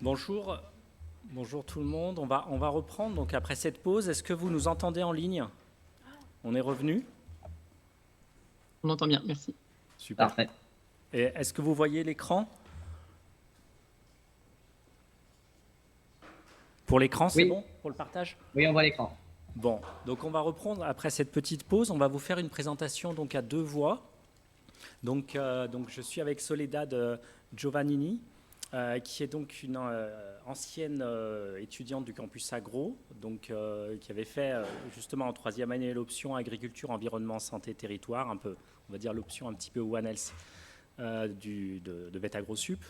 Bonjour, bonjour tout le monde. On va reprendre donc après cette pause. Est-ce que vous nous entendez en ligne? On est revenu? On entend bien, merci. Super. Parfait. Et est-ce que vous voyez l'écran? Pour l'écran, c'est Oui, bon? Pour le partage? oui, on voit l'écran. Bon, donc on va reprendre après cette petite pause. On va vous faire une présentation donc à deux voix. Donc je suis avec Soledad Giovannini, qui est donc une ancienne étudiante du campus Agro, qui avait fait justement en troisième année l'option agriculture, environnement, santé, territoire, un peu, on va dire l'option un petit peu One Health de VET AgroSup,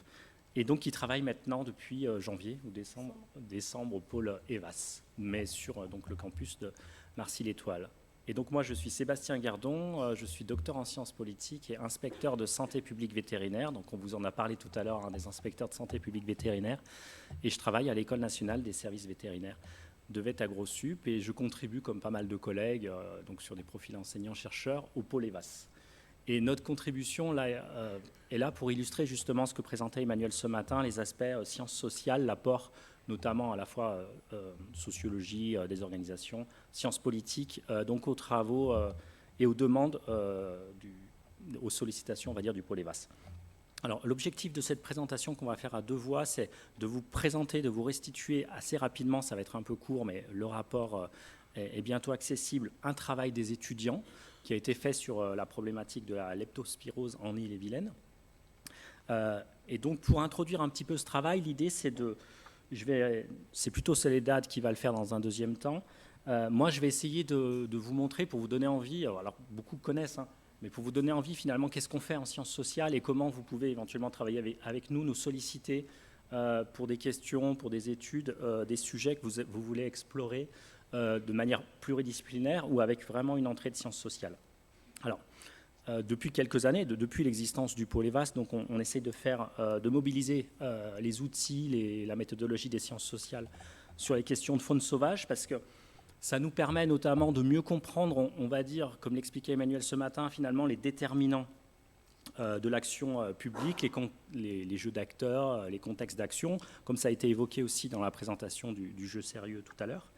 et donc qui travaille maintenant depuis janvier ou décembre au pôle EVAS, mais sur donc le campus de Marcy-l'Étoile. Et donc moi je suis Sébastien Gardon, je suis docteur en sciences politiques et inspecteur de santé publique vétérinaire, donc on vous en a parlé tout à l'heure, des inspecteurs de santé publique vétérinaire, et je travaille à l'École nationale des services vétérinaires de VET AgroSup, et je contribue comme pas mal de collègues donc sur des profils enseignants-chercheurs au pôle EVAS. Et notre contribution là, est là pour illustrer justement ce que présentait Emmanuel ce matin, les aspects sciences sociales, l'apport notamment à la fois sociologie des organisations, sciences politiques, donc aux travaux et aux demandes, aux sollicitations, on va dire, du pôle EVAS. Alors, l'objectif de cette présentation qu'on va faire à deux voix, c'est de vous présenter, de vous restituer assez rapidement, ça va être un peu court, mais le rapport est bientôt accessible, un travail des étudiants qui a été fait sur la problématique de la leptospirose en Ille-et-Vilaine. Et donc, pour introduire un petit peu ce travail, l'idée, c'est c'est plutôt Soledad qui va le faire dans un deuxième temps. Moi, je vais essayer de vous montrer, pour vous donner envie, alors beaucoup connaissent, mais pour vous donner envie, finalement, qu'est-ce qu'on fait en sciences sociales et comment vous pouvez éventuellement travailler avec nous, nous solliciter pour des questions, pour des études, des sujets que vous voulez explorer de manière pluridisciplinaire ou avec vraiment une entrée de sciences sociales. Alors, depuis quelques années, depuis l'existence du pôle EVAS, donc on essaie de mobiliser les outils, la méthodologie des sciences sociales sur les questions de faune sauvage, parce que ça nous permet notamment de mieux comprendre, on va dire, comme l'expliquait Emmanuel ce matin, finalement les déterminants de l'action publique, les jeux d'acteurs, les contextes d'action, comme ça a été évoqué aussi dans la présentation du jeu sérieux tout à l'heure.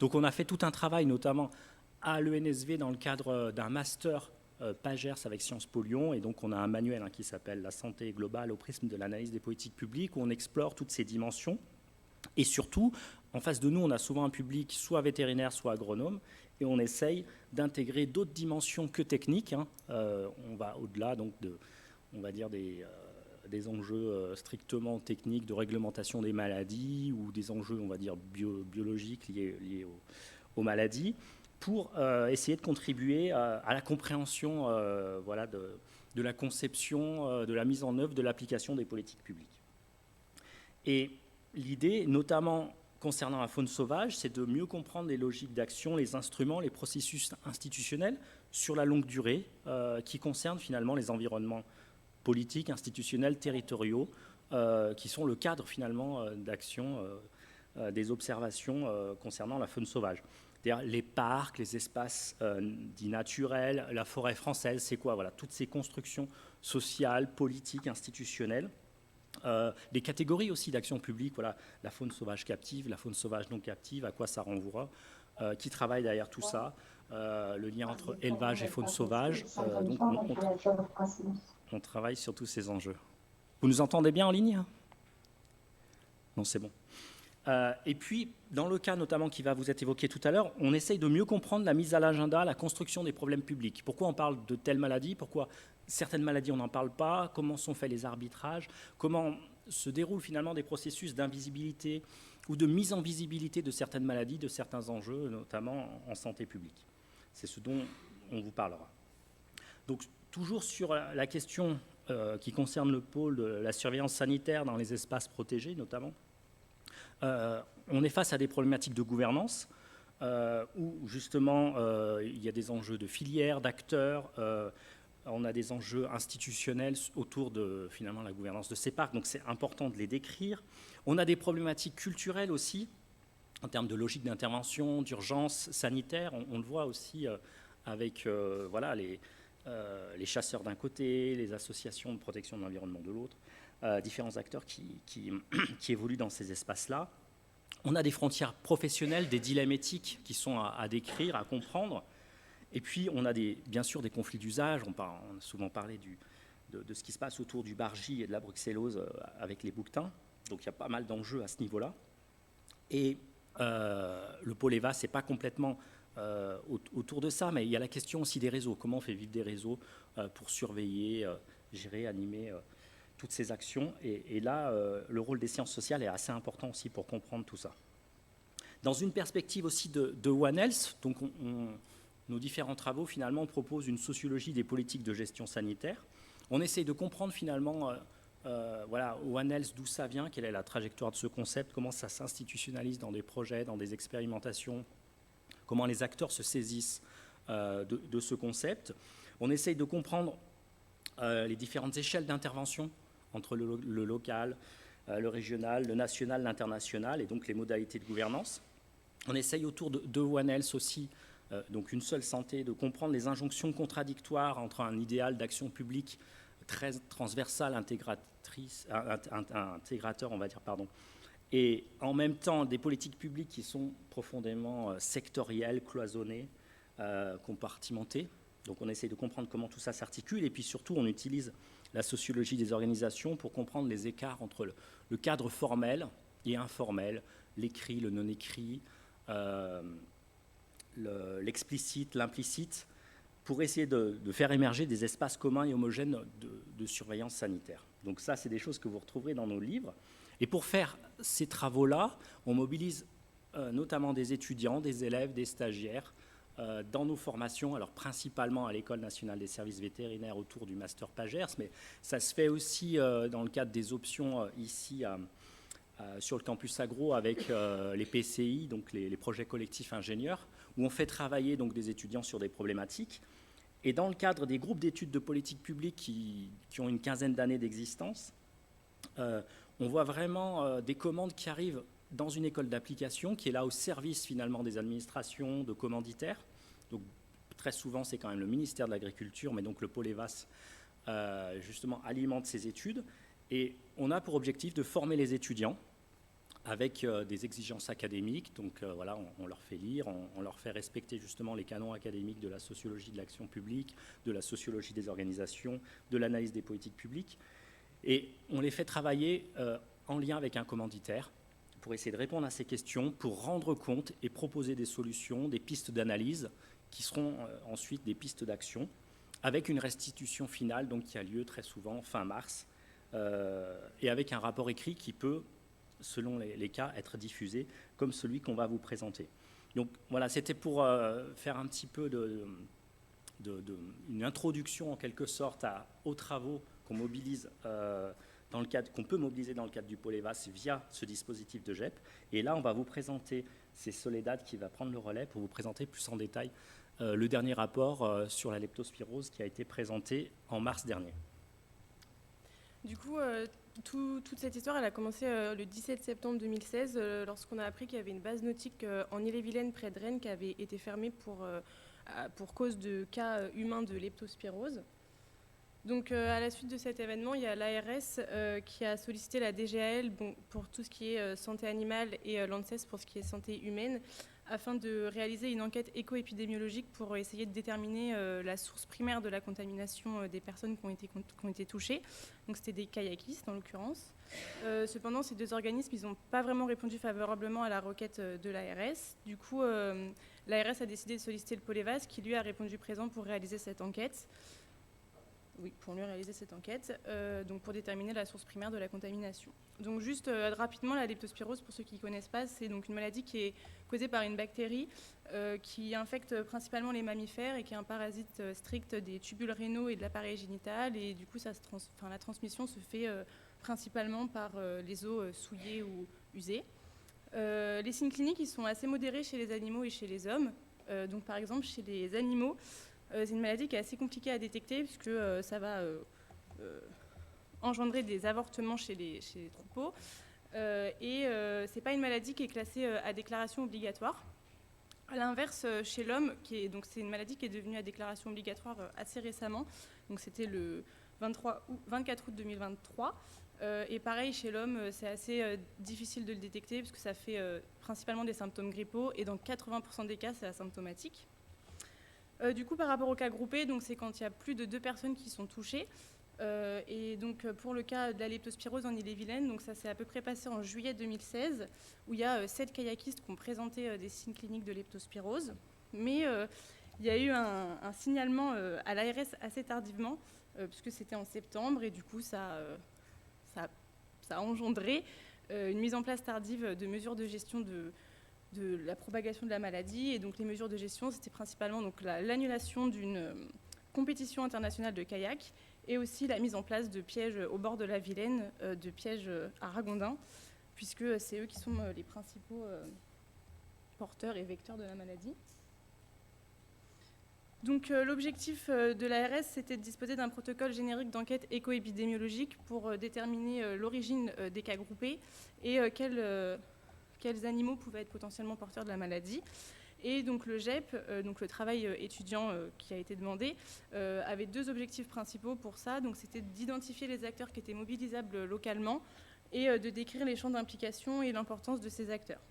Donc on a fait tout un travail, notamment à l'ENSV, dans le cadre d'un master PAGERS avec Sciences Po Lyon, et donc on a un manuel qui s'appelle « La santé globale au prisme de l'analyse des politiques publiques », où on explore toutes ces dimensions. Et surtout, en face de nous, on a souvent un public soit vétérinaire, soit agronome, et on essaye d'intégrer d'autres dimensions que techniques. On va au-delà donc on va dire des enjeux strictement techniques de réglementation des maladies ou des enjeux, on va dire, biologiques liés aux maladies, pour essayer de contribuer à la compréhension voilà, de la conception, de la mise en œuvre, de l'application des politiques publiques. Et l'idée, notamment concernant la faune sauvage, c'est de mieux comprendre les logiques d'action, les instruments, les processus institutionnels sur la longue durée qui concernent finalement les environnements politiques, institutionnels, territoriaux, qui sont le cadre finalement d'action des observations concernant la faune sauvage. C'est-à-dire les parcs, les espaces dits naturels, la forêt française, c'est quoi? Voilà, toutes ces constructions sociales, politiques, institutionnelles. Des catégories aussi d'action publique, voilà, la faune sauvage captive, la faune sauvage non captive, à quoi ça renvoie, qui travaille derrière tout ça, le lien entre élevage et faune sauvage. Donc on travaille sur tous ces enjeux. Vous nous entendez bien en ligne? Non, c'est bon. Et puis, dans le cas notamment qui va vous être évoqué tout à l'heure, on essaye de mieux comprendre la mise à l'agenda, la construction des problèmes publics. Pourquoi on parle de telle maladie? Pourquoi certaines maladies on n'en parle pas? Comment sont faits les arbitrages? Comment se déroulent finalement des processus d'invisibilité ou de mise en visibilité de certaines maladies, de certains enjeux, notamment en santé publique? C'est ce dont on vous parlera. Donc, toujours sur la question qui concerne le pôle de la surveillance sanitaire dans les espaces protégés, notamment, on est face à des problématiques de gouvernance où justement il y a des enjeux de filières, d'acteurs, on a des enjeux institutionnels autour de finalement la gouvernance de ces parcs, donc c'est important de les décrire. On a des problématiques culturelles aussi en termes de logique d'intervention, d'urgence sanitaire, on le voit aussi avec voilà, les chasseurs d'un côté, les associations de protection de l'environnement de l'autre. différents acteurs qui évoluent dans ces espaces-là. On a des frontières professionnelles, des dilemmes éthiques qui sont à décrire, à comprendre. Et puis, on a bien sûr des conflits d'usage. On a souvent parlé de ce qui se passe autour du bargy et de la bruxellose avec les bouquetins. Donc, il y a pas mal d'enjeux à ce niveau-là. Et le pôle EVA, ce n'est pas complètement autour de ça, mais il y a la question aussi des réseaux. Comment on fait vivre des réseaux pour surveiller, gérer, animer toutes ces actions. Et là, le rôle des sciences sociales est assez important aussi pour comprendre tout ça. Dans une perspective aussi de One Health, donc nos différents travaux finalement proposent une sociologie des politiques de gestion sanitaire. On essaye de comprendre finalement voilà, One Health, d'où ça vient, quelle est la trajectoire de ce concept, comment ça s'institutionnalise dans des projets, dans des expérimentations, comment les acteurs se saisissent de ce concept. On essaye de comprendre les différentes échelles d'intervention entre le local, le régional, le national, l'international, et donc les modalités de gouvernance. On essaye autour de One Health aussi, donc une seule santé, de comprendre les injonctions contradictoires entre un idéal d'action publique très transversal, intégrateur, on va dire, pardon, et en même temps des politiques publiques qui sont profondément sectorielles, cloisonnées, compartimentées. Donc on essaie de comprendre comment tout ça s'articule, et puis surtout on utilise la sociologie des organisations pour comprendre les écarts entre le cadre formel et informel, l'écrit, le non-écrit, l'explicite, l'implicite, pour essayer de faire émerger des espaces communs et homogènes de surveillance sanitaire. Donc ça, c'est des choses que vous retrouverez dans nos livres. Et pour faire ces travaux-là, on mobilise notamment des étudiants, des élèves, des stagiaires, dans nos formations, alors principalement à l'École nationale des services vétérinaires autour du master PAGERS, mais ça se fait aussi dans le cadre des options ici sur le campus agro avec les PCI, donc les projets collectifs ingénieurs, où on fait travailler donc des étudiants sur des problématiques. Et dans le cadre des groupes d'études de politique publique qui ont une quinzaine d'années d'existence, on voit vraiment des commandes qui arrivent dans une école d'application qui est là au service finalement des administrations, de commanditaires. Donc très souvent c'est quand même le ministère de l'Agriculture, mais donc le pôle EVAS justement alimente ces études. Et on a pour objectif de former les étudiants avec des exigences académiques. Donc voilà, on leur fait lire, on leur fait respecter justement les canons académiques de la sociologie de l'action publique, de la sociologie des organisations, de l'analyse des politiques publiques. Et on les fait travailler en lien avec un commanditaire pour essayer de répondre à ces questions, pour rendre compte et proposer des solutions, des pistes d'analyse qui seront ensuite des pistes d'action, avec une restitution finale donc, qui a lieu très souvent fin mars, et avec un rapport écrit qui peut, selon les cas, être diffusé, comme celui qu'on va vous présenter. Donc voilà, c'était pour faire un petit peu une introduction en quelque sorte aux travaux qu'on mobilise qu'on peut mobiliser dans le cadre du pôle EVAS via ce dispositif de GEP. Et là, on va vous présenter, c'est Soledad qui va prendre le relais pour vous présenter plus en détail le dernier rapport sur la leptospirose qui a été présenté en mars dernier. Du coup, toute cette histoire, elle a commencé le 17 septembre 2016 lorsqu'on a appris qu'il y avait une base nautique en Ille-et-Vilaine près de Rennes qui avait été fermée pour cause de cas humains de leptospirose. Donc à la suite de cet événement, il y a l'ARS qui a sollicité la DGAL pour tout ce qui est santé animale et l'ANSES pour ce qui est santé humaine, afin de réaliser une enquête éco-épidémiologique pour essayer de déterminer la source primaire de la contamination des personnes qui ont été touchées. Donc c'était des kayakistes en l'occurrence. Cependant, ces deux organismes, ils n'ont pas vraiment répondu favorablement à la requête de l'ARS. Du coup, l'ARS a décidé de solliciter le pôle EVAS qui lui a répondu présent pour réaliser cette enquête. Oui, pour mieux réaliser cette enquête, donc pour déterminer la source primaire de la contamination. Donc juste rapidement, la leptospirose, pour ceux qui ne connaissent pas, c'est donc une maladie qui est causée par une bactérie qui infecte principalement les mammifères et qui est un parasite strict des tubules rénaux et de l'appareil génital. Et du coup, la transmission se fait principalement par les eaux souillées ou usées. Les signes cliniques, ils sont assez modérés chez les animaux et chez les hommes. Donc par exemple, chez les animaux, c'est une maladie qui est assez compliquée à détecter puisque ça va engendrer des avortements chez les troupeaux. Et ce n'est pas une maladie qui est classée à déclaration obligatoire. À l'inverse, chez l'homme, c'est une maladie qui est devenue à déclaration obligatoire assez récemment. Donc c'était le 24 août 2023. Et pareil, chez l'homme, c'est assez difficile de le détecter parce que ça fait principalement des symptômes grippaux et dans 80% des cas, c'est asymptomatique. Du coup, par rapport au cas groupé, c'est quand il y a plus de 2 personnes qui sont touchées. Et donc, pour le cas de la leptospirose en Ille-et-Vilaine, donc ça s'est à peu près passé en juillet 2016, où il y a 7 kayakistes qui ont présenté des signes cliniques de leptospirose. Mais il y a eu un signalement à l'ARS assez tardivement, puisque c'était en septembre, et du coup, ça a engendré une mise en place tardive de mesures de gestion de la propagation de la maladie. Et donc, les mesures de gestion, c'était principalement l'annulation d'une compétition internationale de kayak, et aussi la mise en place de pièges au bord de la Vilaine, de pièges à ragondins, puisque c'est eux qui sont les principaux porteurs et vecteurs de la maladie. Donc l'objectif de l'ARS, c'était de disposer d'un protocole générique d'enquête éco-épidémiologique pour déterminer l'origine des cas groupés et quels animaux pouvaient être potentiellement porteurs de la maladie. Et donc le GEP, donc le travail étudiant qui a été demandé, avait 2 objectifs principaux pour ça. Donc c'était d'identifier les acteurs qui étaient mobilisables localement et de décrire les champs d'implication et l'importance de ces acteurs.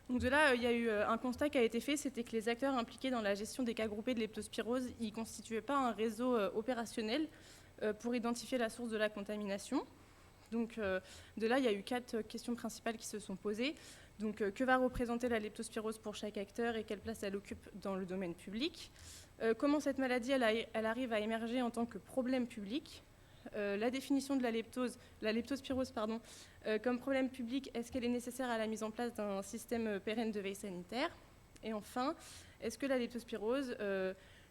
Donc de là, il y a eu un constat qui a été fait, c'était que les acteurs impliqués dans la gestion des cas groupés de leptospirose, ils ne constituaient pas un réseau opérationnel pour identifier la source de la contamination. Donc de là, il y a eu 4 questions principales qui se sont posées. Donc, que va représenter la leptospirose pour chaque acteur et quelle place elle occupe dans le domaine public? Comment cette maladie elle arrive à émerger en tant que problème public? La définition de la leptospirose comme problème public, est-ce qu'elle est nécessaire à la mise en place d'un système pérenne de veille sanitaire? Et enfin, est-ce que la leptospirose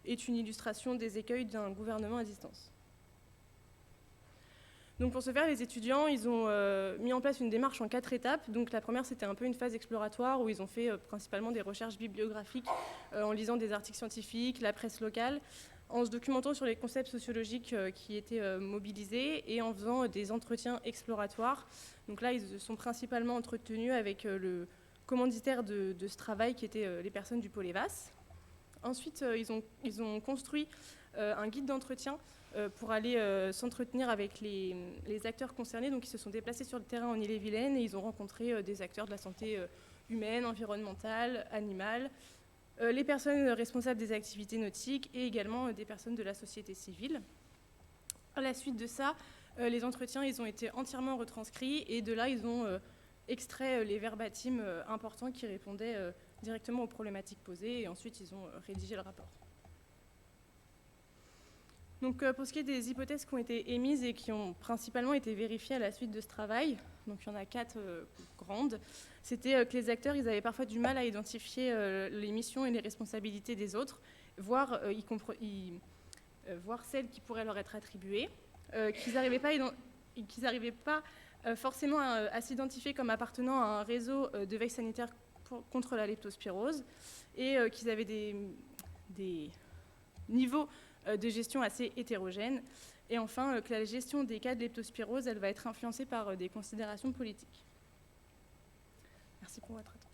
est une illustration des écueils d'un gouvernement à distance? Donc pour ce faire, les étudiants, ils ont mis en place une démarche en 4 étapes. Donc la première, c'était un peu une phase exploratoire où ils ont fait principalement des recherches bibliographiques en lisant des articles scientifiques, la presse locale, en se documentant sur les concepts sociologiques qui étaient mobilisés et en faisant des entretiens exploratoires. Donc là, ils se sont principalement entretenus avec le commanditaire de ce travail qui étaient les personnes du pôle EVAS. Ensuite, ils ont construit un guide d'entretien pour aller s'entretenir avec les acteurs concernés. Donc, ils se sont déplacés sur le terrain en Ille-et-Vilaine et ils ont rencontré des acteurs de la santé humaine, environnementale, animale, les personnes responsables des activités nautiques et également des personnes de la société civile. À la suite de ça, les entretiens ils ont été entièrement retranscrits et de là, ils ont extrait les verbatims importants qui répondaient directement aux problématiques posées et ensuite, ils ont rédigé le rapport. Donc, pour ce qui est des hypothèses qui ont été émises et qui ont principalement été vérifiées à la suite de ce travail, donc il y en a 4 grandes, c'était que les acteurs ils avaient parfois du mal à identifier les missions et les responsabilités des autres, voire celles qui pourraient leur être attribuées, qu'ils n'arrivaient pas forcément à s'identifier comme appartenant à un réseau de veille sanitaire contre la leptospirose et qu'ils avaient des niveaux de gestion assez hétérogènes. Et enfin, que la gestion des cas de leptospirose, elle va être influencée par des considérations politiques. Merci pour votre attention.